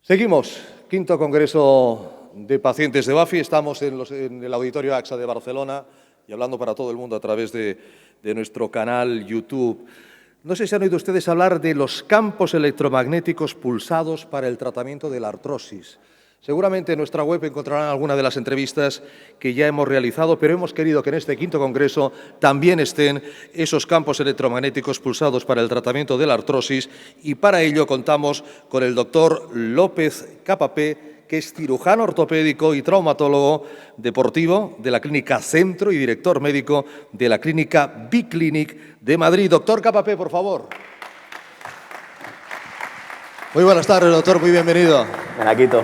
Seguimos, quinto congreso de pacientes de BAFI. Estamos en el Auditorio AXA de Barcelona y hablando para todo el mundo a través de nuestro canal YouTube. No sé si han oído ustedes hablar de los campos electromagnéticos pulsados para el tratamiento de la artrosis. Seguramente en nuestra web encontrarán alguna de las entrevistas que ya hemos realizado, pero hemos querido que en este quinto congreso también estén esos campos electromagnéticos pulsados para el tratamiento de la artrosis, y para ello contamos con el doctor López Capapé, que es cirujano ortopédico y traumatólogo deportivo de la Clínica Centro y director médico de la Clínica Biclinic de Madrid. Doctor Capapé, por favor. Muy buenas tardes, doctor, muy bienvenido. Menaquito.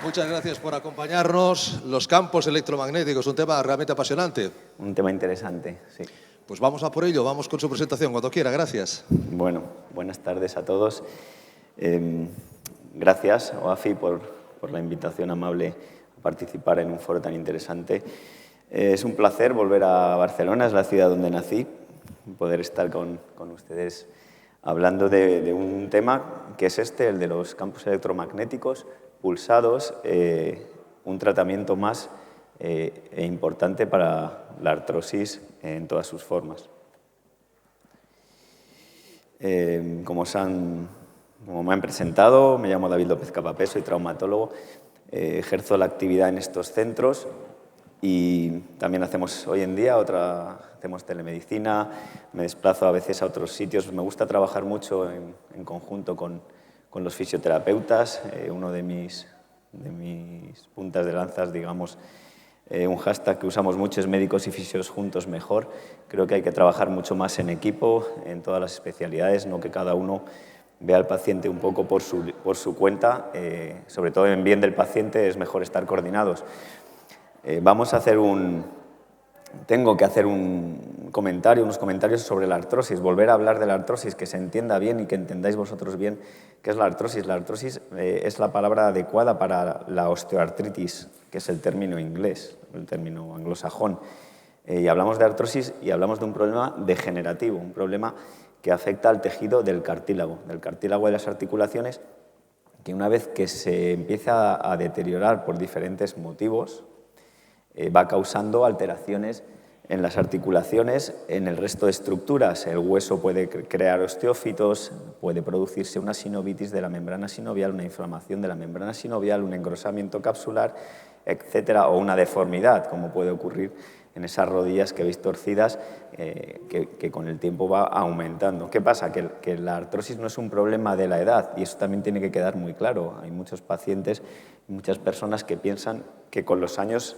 Muchas gracias por acompañarnos. Los campos electromagnéticos, un tema realmente apasionante. Un tema interesante, sí. Pues vamos a por ello, vamos con su presentación, cuando quiera. Gracias. Bueno, buenas tardes a todos. Gracias, OAFI, por la invitación amable a participar en un foro tan interesante. Es un placer volver a Barcelona, es la ciudad donde nací, poder estar con ustedes hablando de un tema que es el de los campos electromagnéticos pulsados, un tratamiento más importante para la artrosis en todas sus formas. Como me han presentado, me llamo David López Capapé, soy traumatólogo, ejerzo la actividad en estos centros y también hacemos hoy en día hacemos telemedicina, me desplazo a veces a otros sitios. Me gusta trabajar mucho en conjunto con los fisioterapeutas. Uno de mis puntas de lanzas, digamos, un hashtag que usamos mucho es médicos y fisios juntos mejor. Creo que hay que trabajar mucho más en equipo, en todas las especialidades, no que cada uno vea al paciente un poco por su cuenta. Sobre todo en bien del paciente es mejor estar coordinados. Tengo que hacer unos comentarios sobre la artrosis, volver a hablar de la artrosis, que se entienda bien y que entendáis vosotros bien qué es la artrosis. La artrosis es la palabra adecuada para la osteoartritis, que es el término inglés, el término anglosajón. Y hablamos de artrosis y hablamos de un problema degenerativo, un problema que afecta al tejido del cartílago de las articulaciones, que una vez que se empieza a deteriorar por diferentes motivos, va causando alteraciones en las articulaciones, en el resto de estructuras. El hueso puede crear osteófitos, puede producirse una sinovitis de la membrana sinovial, una inflamación de la membrana sinovial, un engrosamiento capsular, etcétera, o una deformidad, como puede ocurrir en esas rodillas que veis torcidas, que con el tiempo va aumentando. ¿Qué pasa? Que la artrosis no es un problema de la edad, y eso también tiene que quedar muy claro. Hay muchos pacientes, muchas personas que piensan que con los años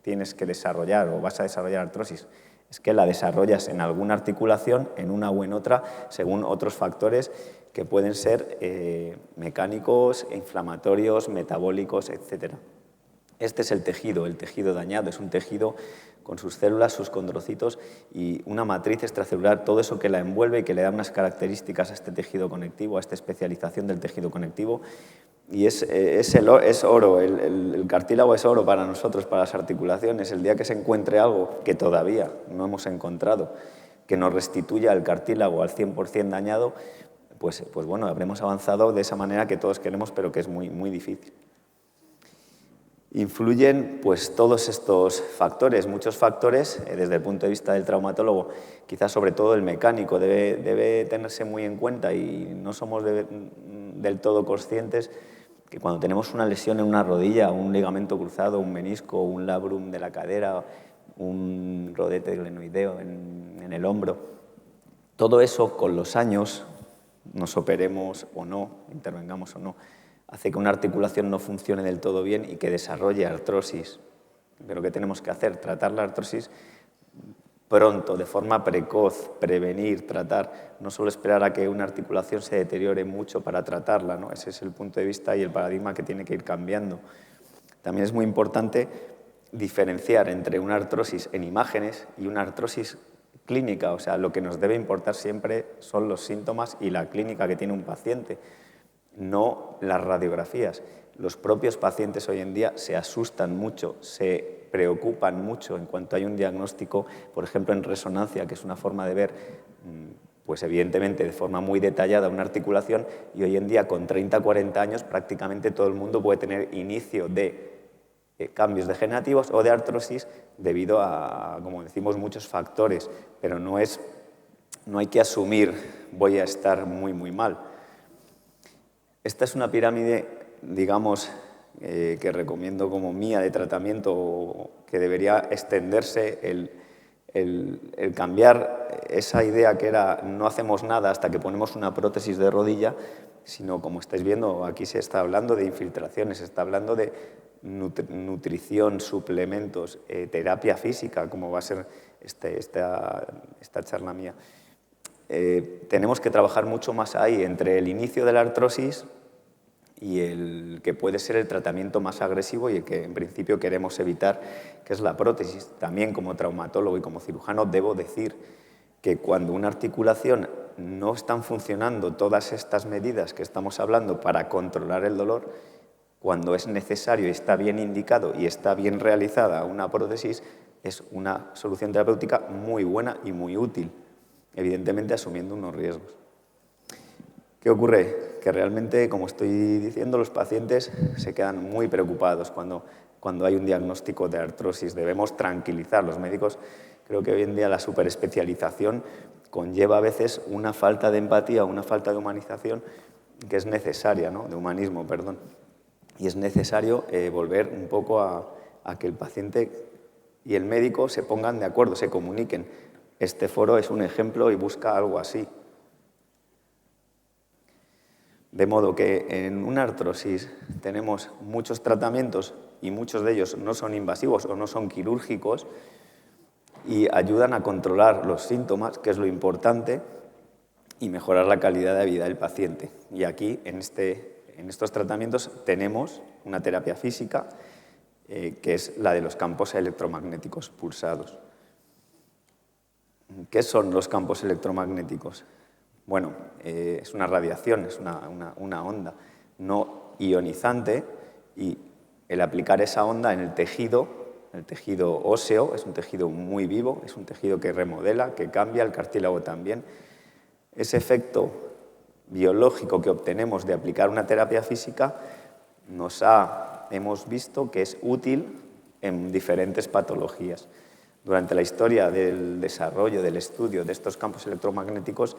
tienes que desarrollar o vas a desarrollar artrosis. Es que la desarrollas en alguna articulación, en una o en otra, según otros factores que pueden ser mecánicos, inflamatorios, metabólicos, etc. Este es el tejido dañado, es un tejido con sus células, sus condrocitos y una matriz extracelular, todo eso que la envuelve y que le da unas características a este tejido conectivo, a esta especialización del tejido conectivo. Y es oro, el cartílago es oro para nosotros, para las articulaciones. El día que se encuentre algo que todavía no hemos encontrado, que nos restituya el cartílago al 100% dañado, pues bueno, habremos avanzado de esa manera que todos queremos, pero que es muy, muy difícil. Influyen pues todos estos factores, muchos factores, desde el punto de vista del traumatólogo, quizás sobre todo el mecánico debe tenerse muy en cuenta, y no somos del todo conscientes que cuando tenemos una lesión en una rodilla, un ligamento cruzado, un menisco, un labrum de la cadera, un rodete glenoideo en el hombro, todo eso con los años, nos operemos o no, intervengamos o no, hace que una articulación no funcione del todo bien y que desarrolle artrosis. Pero ¿qué tenemos que hacer? Tratar la artrosis pronto, de forma precoz, prevenir, tratar, no solo esperar a que una articulación se deteriore mucho para tratarla, ¿no? Ese es el punto de vista y el paradigma que tiene que ir cambiando. También es muy importante diferenciar entre una artrosis en imágenes y una artrosis clínica. O sea, lo que nos debe importar siempre son los síntomas y la clínica que tiene un paciente, no las radiografías. Los propios pacientes hoy en día se asustan mucho, se preocupan mucho en cuanto hay un diagnóstico, por ejemplo en resonancia, que es una forma de ver pues evidentemente de forma muy detallada una articulación, y hoy en día con 30 40 años prácticamente todo el mundo puede tener inicio de cambios degenerativos o de artrosis debido a, como decimos, muchos factores, pero no hay que asumir voy a estar muy mal. Esta es una pirámide, digamos, que recomiendo como mía de tratamiento, que debería extenderse el cambiar esa idea que era no hacemos nada hasta que ponemos una prótesis de rodilla, sino, como estáis viendo, aquí se está hablando de infiltraciones, se está hablando de nutrición, suplementos, terapia física, como va a ser esta charla mía. Tenemos que trabajar mucho más ahí entre el inicio de la artrosis y el que puede ser el tratamiento más agresivo y el que en principio queremos evitar, que es la prótesis. También como traumatólogo y como cirujano debo decir que cuando una articulación no están funcionando todas estas medidas que estamos hablando para controlar el dolor, cuando es necesario y está bien indicado y está bien realizada una prótesis, es una solución terapéutica muy buena y muy útil, evidentemente asumiendo unos riesgos. ¿Qué ocurre? Que realmente, como estoy diciendo, los pacientes se quedan muy preocupados cuando hay un diagnóstico de artrosis. Debemos tranquilizar. Los médicos, creo que hoy en día la superespecialización conlleva a veces una falta de empatía, una falta de humanización que es necesaria, ¿no? De humanismo, perdón. Y es necesario volver un poco a que el paciente y el médico se pongan de acuerdo, se comuniquen. Este foro es un ejemplo y busca algo así. De modo que en una artrosis tenemos muchos tratamientos y muchos de ellos no son invasivos o no son quirúrgicos y ayudan a controlar los síntomas, que es lo importante, y mejorar la calidad de vida del paciente. Y aquí, en estos tratamientos, tenemos una terapia física que es la de los campos electromagnéticos pulsados. ¿Qué son los campos electromagnéticos? Bueno, es una radiación, es una onda no ionizante, y el aplicar esa onda en el tejido óseo, es un tejido muy vivo, es un tejido que remodela, que cambia, el cartílago también. Ese efecto biológico que obtenemos de aplicar una terapia física hemos visto que es útil en diferentes patologías. Durante la historia del desarrollo, del estudio de estos campos electromagnéticos,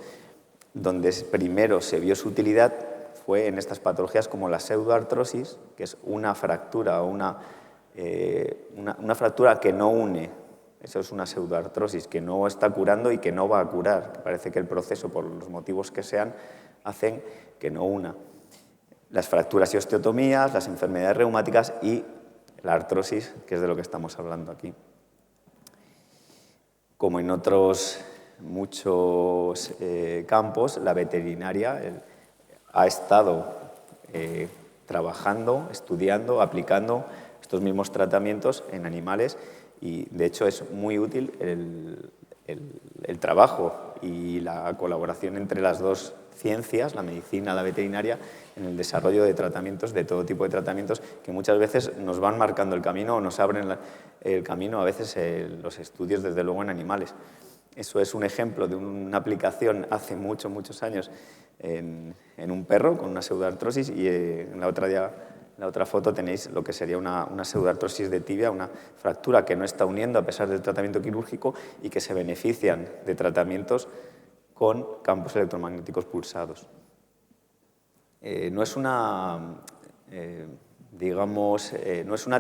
donde primero se vio su utilidad fue en estas patologías como la pseudoartrosis, que es una fractura o una fractura que no une. Eso es una pseudoartrosis, que no está curando y que no va a curar. Parece que el proceso, por los motivos que sean, hacen que no una. Las fracturas y osteotomías, las enfermedades reumáticas y la artrosis, que es de lo que estamos hablando aquí. Como en otros muchos campos, la veterinaria ha estado trabajando, estudiando, aplicando estos mismos tratamientos en animales, y de hecho es muy útil el trabajo y la colaboración entre las dos ciencias, la medicina y la veterinaria, en el desarrollo de tratamientos, de todo tipo de tratamientos, que muchas veces nos van marcando el camino o nos abren el camino, a veces los estudios, desde luego, en animales. Eso es un ejemplo de una aplicación hace muchos años en un perro con una pseudoartrosis, y en la otra foto tenéis lo que sería una pseudoartrosis de tibia, una fractura que no está uniendo a pesar del tratamiento quirúrgico y que se benefician de tratamientos con campos electromagnéticos pulsados. No es una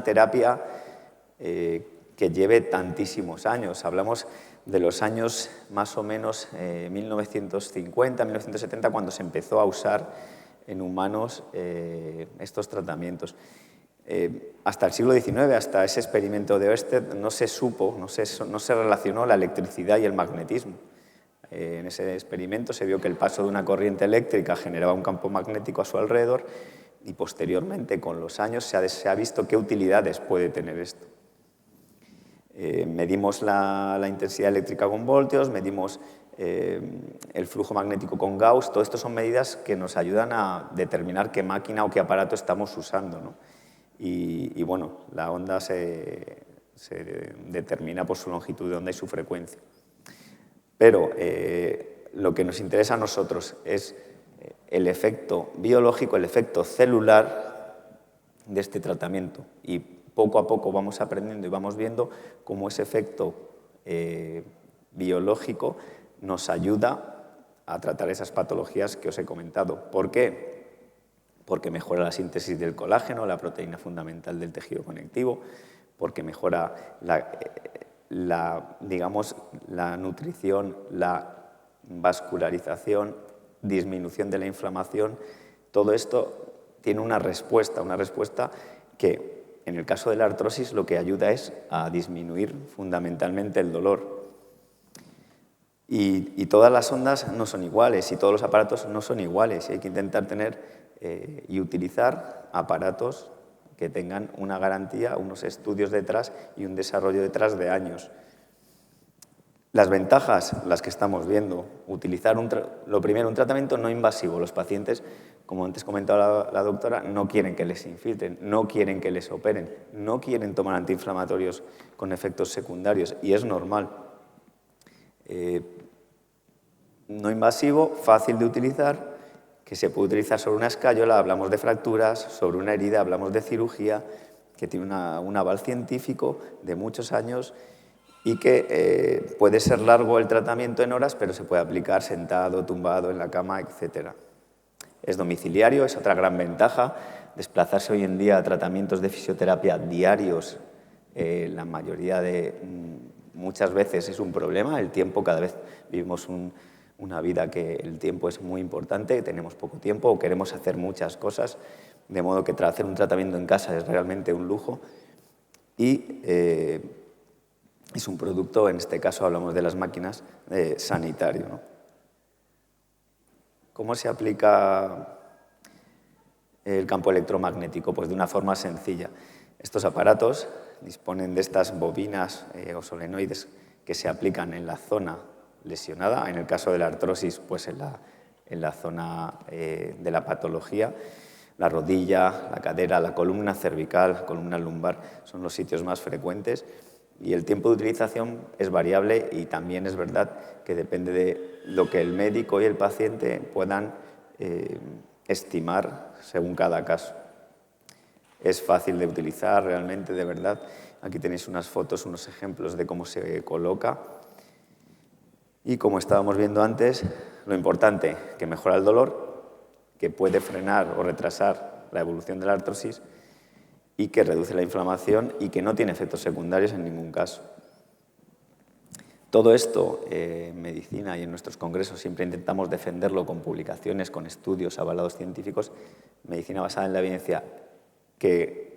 terapia que lleve tantísimos años. Hablamos de los años más o menos 1950, 1970, cuando se empezó a usar en humanos estos tratamientos. Hasta el siglo XIX, hasta ese experimento de Oersted, no se relacionó la electricidad y el magnetismo. En ese experimento se vio que el paso de una corriente eléctrica generaba un campo magnético a su alrededor, y posteriormente, con los años, se ha visto qué utilidades puede tener esto. Medimos la intensidad eléctrica con voltios, medimos el flujo magnético con Gauss. Todo esto son medidas que nos ayudan a determinar qué máquina o qué aparato estamos usando, ¿no? Y bueno, la onda se determina por su longitud de onda y su frecuencia. Pero lo que nos interesa a nosotros es el efecto biológico, el efecto celular de este tratamiento. Y poco a poco vamos aprendiendo y vamos viendo cómo ese efecto biológico nos ayuda a tratar esas patologías que os he comentado. ¿Por qué? Porque mejora la síntesis del colágeno, la proteína fundamental del tejido conectivo, porque mejora digamos, la nutrición, la vascularización, disminución de la inflamación. Todo esto tiene una respuesta que en el caso de la artrosis lo que ayuda es a disminuir fundamentalmente el dolor. Y todas las ondas no son iguales y todos los aparatos no son iguales. Y hay que intentar tener y utilizar aparatos que tengan una garantía, unos estudios detrás y un desarrollo detrás de años. Las ventajas, las que estamos viendo, utilizar lo primero, un tratamiento no invasivo. Los pacientes, como antes comentaba la doctora, no quieren que les infiltren, no quieren que les operen, no quieren tomar antiinflamatorios con efectos secundarios, y es normal. No invasivo, fácil de utilizar, que se puede utilizar sobre una escayola, hablamos de fracturas, sobre una herida, hablamos de cirugía, que tiene un aval científico de muchos años y que puede ser largo el tratamiento en horas, pero se puede aplicar sentado, tumbado, en la cama, etc. Es domiciliario, es otra gran ventaja. Desplazarse hoy en día a tratamientos de fisioterapia diarios, la mayoría muchas veces es un problema. El tiempo, cada vez vivimos una vida que el tiempo es muy importante, tenemos poco tiempo o queremos hacer muchas cosas, de modo que hacer un tratamiento en casa es realmente un lujo y es un producto, en este caso hablamos de las máquinas, sanitario, ¿no? ¿Cómo se aplica el campo electromagnético? Pues de una forma sencilla. Estos aparatos disponen de estas bobinas o solenoides que se aplican en la zona lesionada, en el caso de la artrosis, pues en la zona de la patología. La rodilla, la cadera, la columna cervical, la columna lumbar son los sitios más frecuentes y el tiempo de utilización es variable y también es verdad que depende de lo que el médico y el paciente puedan estimar según cada caso. Es fácil de utilizar realmente, de verdad. Aquí tenéis unas fotos, unos ejemplos de cómo se coloca. Y como estábamos viendo antes, lo importante, que mejora el dolor, que puede frenar o retrasar la evolución de la artrosis y que reduce la inflamación y que no tiene efectos secundarios en ningún caso. Todo esto en medicina y en nuestros congresos siempre intentamos defenderlo con publicaciones, con estudios avalados científicos, medicina basada en la evidencia, que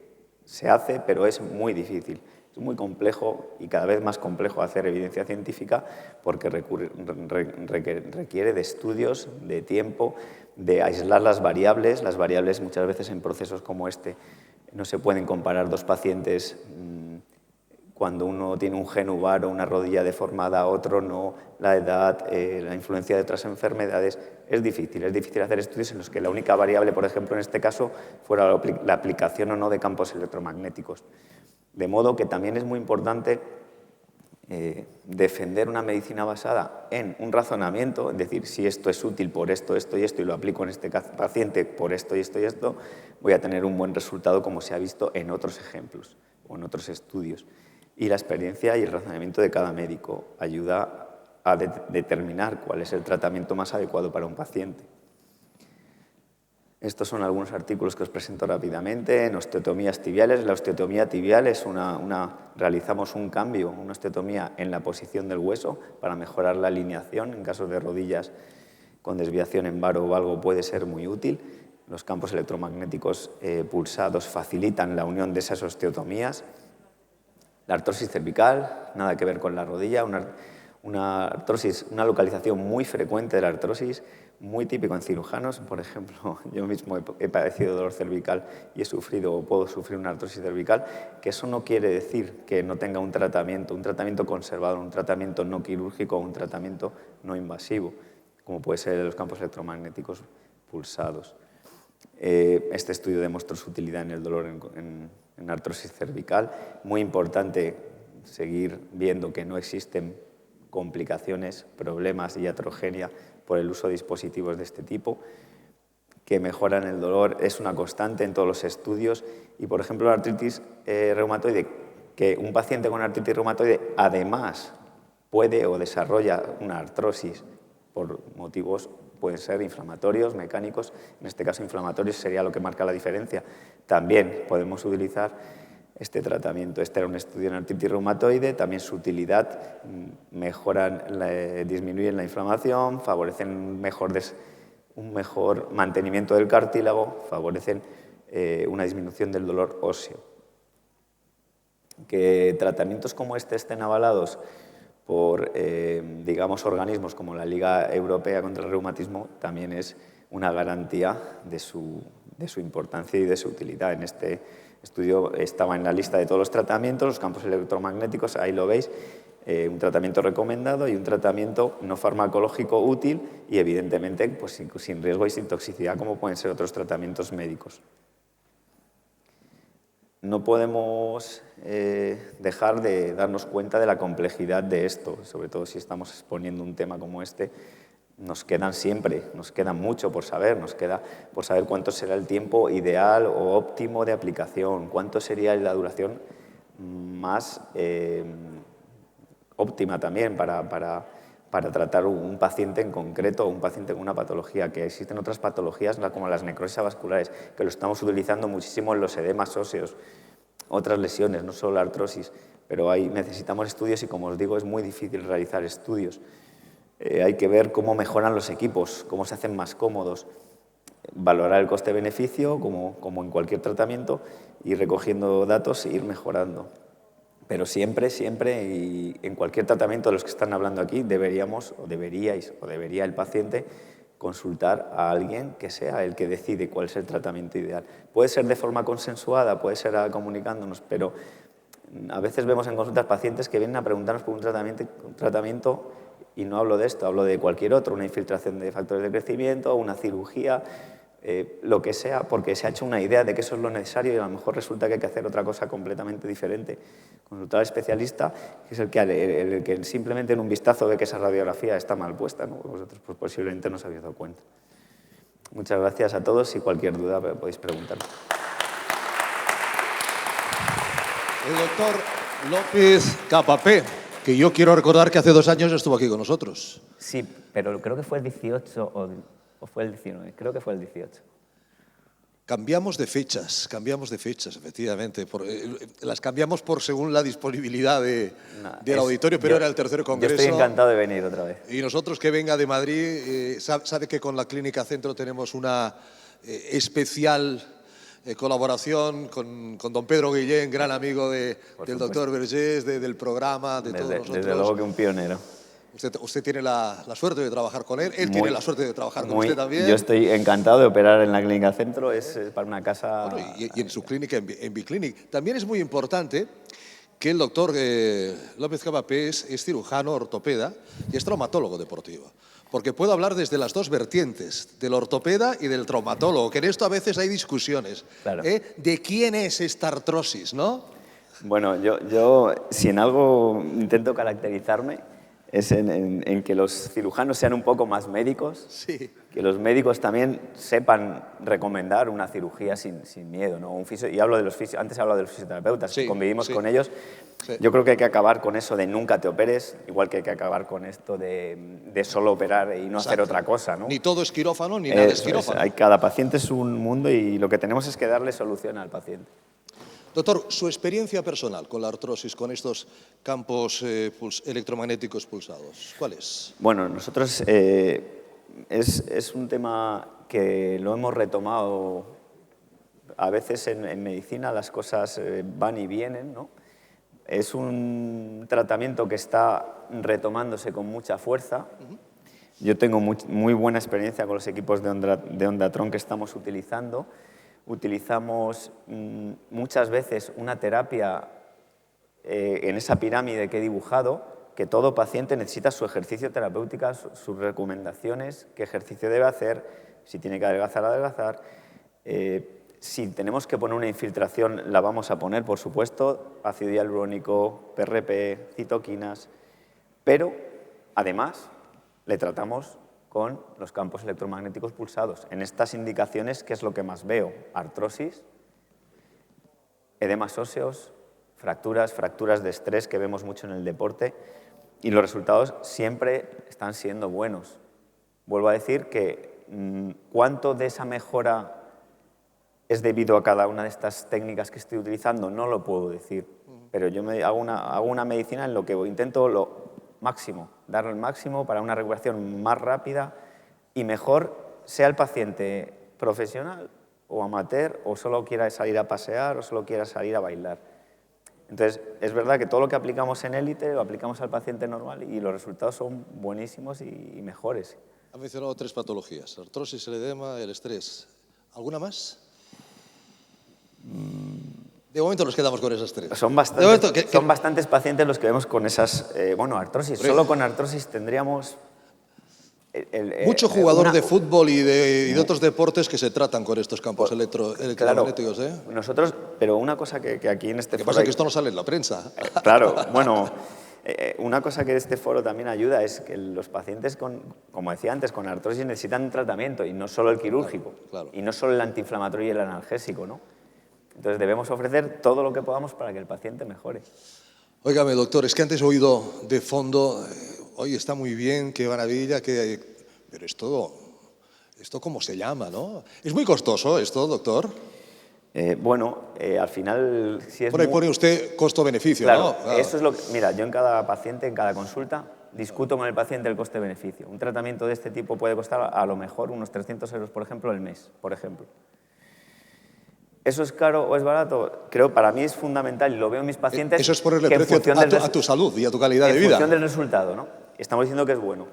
se hace, pero es muy difícil. Es muy complejo y cada vez más complejo hacer evidencia científica porque requiere de estudios, de tiempo, de aislar las variables. Las variables muchas veces en procesos como este no se pueden comparar dos pacientes cuando uno tiene un gen uvar o una rodilla deformada, otro no, la edad, la influencia de otras enfermedades. Es difícil hacer estudios en los que la única variable, por ejemplo, en este caso, fuera la aplicación o no de campos electromagnéticos. De modo que también es muy importante defender una medicina basada en un razonamiento, es decir, si esto es útil por esto, esto y esto, y lo aplico en este paciente por esto y esto y esto, voy a tener un buen resultado como se ha visto en otros ejemplos o en otros estudios. Y la experiencia y el razonamiento de cada médico ayuda a determinar cuál es el tratamiento más adecuado para un paciente. Estos son algunos artículos que os presento rápidamente. En osteotomías tibiales, la osteotomía tibial es realizamos un cambio, una osteotomía en la posición del hueso para mejorar la alineación. En casos de rodillas con desviación en varo o valgo puede ser muy útil. Los campos electromagnéticos pulsados facilitan la unión de esas osteotomías. La artrosis cervical, nada que ver con la rodilla, una artrosis, una localización muy frecuente de la artrosis, muy típico en cirujanos. Por ejemplo, yo mismo he padecido dolor cervical y he sufrido o puedo sufrir una artrosis cervical, que eso no quiere decir que no tenga un tratamiento conservador, un tratamiento no quirúrgico o un tratamiento no invasivo, como puede ser los campos electromagnéticos pulsados. Este estudio demostró su utilidad en el dolor en artrosis cervical. Muy importante seguir viendo que no existen complicaciones, problemas y iatrogenia por el uso de dispositivos de este tipo, que mejoran el dolor, es una constante en todos los estudios. Y, por ejemplo, la artritis reumatoide, que un paciente con artritis reumatoide además puede o desarrolla una artrosis por motivos, pueden ser inflamatorios, mecánicos, en este caso inflamatorios sería lo que marca la diferencia. También podemos utilizar este tratamiento. Este era un estudio en artritis reumatoide, también su utilidad, disminuyen la inflamación, favorecen un mejor mantenimiento del cartílago, favorecen una disminución del dolor óseo. Que tratamientos como este estén avalados por, digamos, organismos como la Liga Europea contra el Reumatismo también es una garantía de su importancia y de su utilidad. En este estudio estaba en la lista de todos los tratamientos, los campos electromagnéticos, ahí lo veis, un tratamiento recomendado y un tratamiento no farmacológico útil y, evidentemente, pues, sin riesgo y sin toxicidad, como pueden ser otros tratamientos médicos. No podemos dejar de darnos cuenta de la complejidad de esto, sobre todo si estamos exponiendo un tema como este. Nos queda mucho por saber, nos queda por saber cuánto será el tiempo ideal o óptimo de aplicación, cuánto sería la duración más óptima también para tratar un paciente en concreto o un paciente con una patología, que existen otras patologías como las necrosis vasculares, que lo estamos utilizando muchísimo en los edemas óseos, otras lesiones, no solo la artrosis, pero ahí necesitamos estudios y, como os digo, es muy difícil realizar estudios. Hay que ver cómo mejoran los equipos, cómo se hacen más cómodos, valorar el coste-beneficio como en cualquier tratamiento y recogiendo datos e ir mejorando. Pero siempre, y en cualquier tratamiento de los que están hablando aquí, debería el paciente consultar a alguien que sea el que decide cuál es el tratamiento ideal. Puede ser de forma consensuada, puede ser comunicándonos, pero a veces vemos en consultas pacientes que vienen a preguntarnos por un tratamiento y no hablo de esto, hablo de cualquier otro, una infiltración de factores de crecimiento, una cirugía, lo que sea, porque se ha hecho una idea de que eso es lo necesario y a lo mejor resulta que hay que hacer otra cosa completamente diferente. Consultar al especialista, que es el que simplemente en un vistazo ve que esa radiografía está mal puesta, ¿no? Vosotros pues, posiblemente no os habéis dado cuenta. Muchas gracias a todos y cualquier duda podéis preguntar. El doctor López Capapé, que yo quiero recordar que hace 2 años estuvo aquí con nosotros. Sí, pero creo que fue el 18 o fue el 19, creo que fue el 18. Cambiamos de fechas, efectivamente. Las cambiamos según la disponibilidad del auditorio, pero era el tercer congreso. Yo estoy encantado de venir otra vez. Y nosotros, que venga de Madrid, sabe que con la Clínica Centro tenemos una especial colaboración con don Pedro Guillén, gran amigo del doctor Vergés, del programa, de todos nosotros. Desde luego que un pionero. Usted tiene la suerte de trabajar con él, tiene la suerte de trabajar con usted también. Yo estoy encantado de operar en la Clínica Centro, es para una casa... Bueno, y en su clínica, en Biclinic. También es muy importante que el doctor López Capapé es cirujano, ortopeda y es traumatólogo deportivo. Porque puedo hablar desde las dos vertientes, del ortopeda y del traumatólogo, que en esto a veces hay discusiones. Claro. ¿De quién es esta artrosis, no? Bueno, yo si en algo intento caracterizarme es en que los cirujanos sean un poco más médicos, sí. Que los médicos también sepan recomendar una cirugía sin miedo, ¿no? Y hablo de antes he hablado de los fisioterapeutas, sí, que convivimos sí. con ellos. Sí. Yo creo que hay que acabar con eso de nunca te operes, igual que hay que acabar con esto de solo operar y no hacer otra cosa, ¿no? Ni todo es quirófano, ni nada es quirófano. Cada paciente es un mundo y lo que tenemos es que darle solución al paciente. Doctor, su experiencia personal con la artrosis, con estos campos electromagnéticos pulsados, ¿cuál es? Bueno, nosotros es un tema que lo hemos retomado. A veces en medicina las cosas van y vienen, ¿no? Es un tratamiento que está retomándose con mucha fuerza. Yo tengo muy buena experiencia con los equipos de Ondatron que estamos utilizando. Utilizamos muchas veces una terapia en esa pirámide que he dibujado, que todo paciente necesita su ejercicio terapéutico, sus recomendaciones, qué ejercicio debe hacer, si tiene que adelgazar. Si tenemos que poner una infiltración, la vamos a poner, por supuesto, ácido hialurónico, PRP, citoquinas, pero Además, le tratamos con los campos electromagnéticos pulsados. En estas indicaciones, ¿qué es lo que más veo? Artrosis, edemas óseos, fracturas de estrés que vemos mucho en el deporte, y los resultados siempre están siendo buenos. Vuelvo a decir que cuánto de esa mejora es debido a cada una de estas técnicas que estoy utilizando, no lo puedo decir, pero yo hago una medicina en lo que intento lo máximo, dar el máximo para una recuperación más rápida y mejor, sea el paciente profesional o amateur, o solo quiera salir a pasear o solo quiera salir a bailar. Entonces, es verdad que todo lo que aplicamos en élite lo aplicamos al paciente normal y los resultados son buenísimos y mejores. Ha mencionado 3 patologías: artrosis, el edema, el estrés. ¿Alguna más? De momento nos quedamos con esas 3. Son bastantes pacientes los que vemos con esas, artrosis. Solo con artrosis tendríamos... Mucho jugador de fútbol y de otros deportes que se tratan con estos campos electromagnéticos. Claro, nosotros, pero una cosa que aquí en este foro... Lo que pasa es que esto no sale en la prensa. Claro, bueno, una cosa que este foro también ayuda es que los pacientes, como decía antes, con artrosis necesitan un tratamiento y no solo el quirúrgico, claro. Y no solo el antiinflamatorio y el analgésico, ¿no? Entonces debemos ofrecer todo lo que podamos para que el paciente mejore. Óigame, doctor, es que antes he oído de fondo, oye, está muy bien, qué maravilla, pero esto ¿cómo se llama, no? ¿Es muy costoso esto, doctor? Al final... Si es Por ahí pone usted costo-beneficio, claro, ¿no? Claro. Eso es lo que... Mira, yo en cada paciente, en cada consulta, discuto con el paciente el coste-beneficio. Un tratamiento de este tipo puede costar a lo mejor unos 300 euros, por ejemplo, el mes, por ejemplo. ¿Eso es caro o es barato? Creo para mí es fundamental y lo veo en mis pacientes. Eso es ponerle precio a tu salud y a tu calidad de vida. En función del resultado, ¿no? Estamos diciendo que es bueno.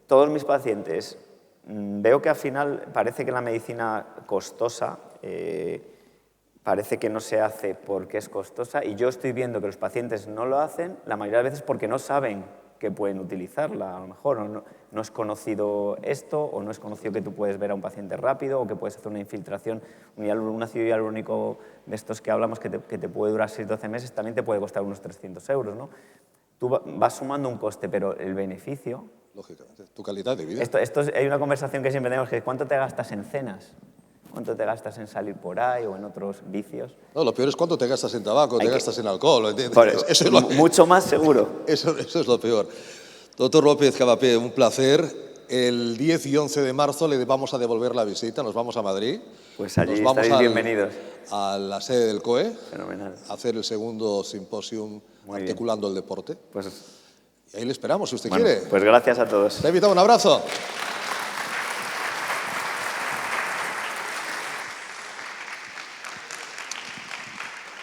Todos mis pacientes, veo que al final parece que la medicina costosa parece que no se hace porque es costosa, y yo estoy viendo que los pacientes no lo hacen la mayoría de veces porque no saben que pueden utilizarla, a lo mejor no es conocido esto, o no es conocido que tú puedes ver a un paciente rápido, o que puedes hacer una infiltración, un ácido hialurónico de estos que hablamos que te puede durar 6-12 meses, también te puede costar unos 300 euros, ¿no? Tú vas sumando un coste, pero el beneficio... Lógicamente, tu calidad de vida. Hay una conversación que siempre tenemos, que es ¿cuánto te gastas en cenas? ¿Cuánto te gastas en salir por ahí o en otros vicios? No, lo peor es cuánto te gastas en tabaco, gastas en alcohol, ¿entiendes? Eso es mucho más seguro. Eso es lo peor. Doctor López Cabapé, un placer. El 10 y 11 de marzo le vamos a devolver la visita, nos vamos a Madrid. Pues allí estaréis bienvenidos. A la sede del COE. Fenomenal. A hacer el segundo simposium articulando el deporte. Pues, y ahí le esperamos, si usted quiere. Pues gracias a todos. Le invitamos, un abrazo.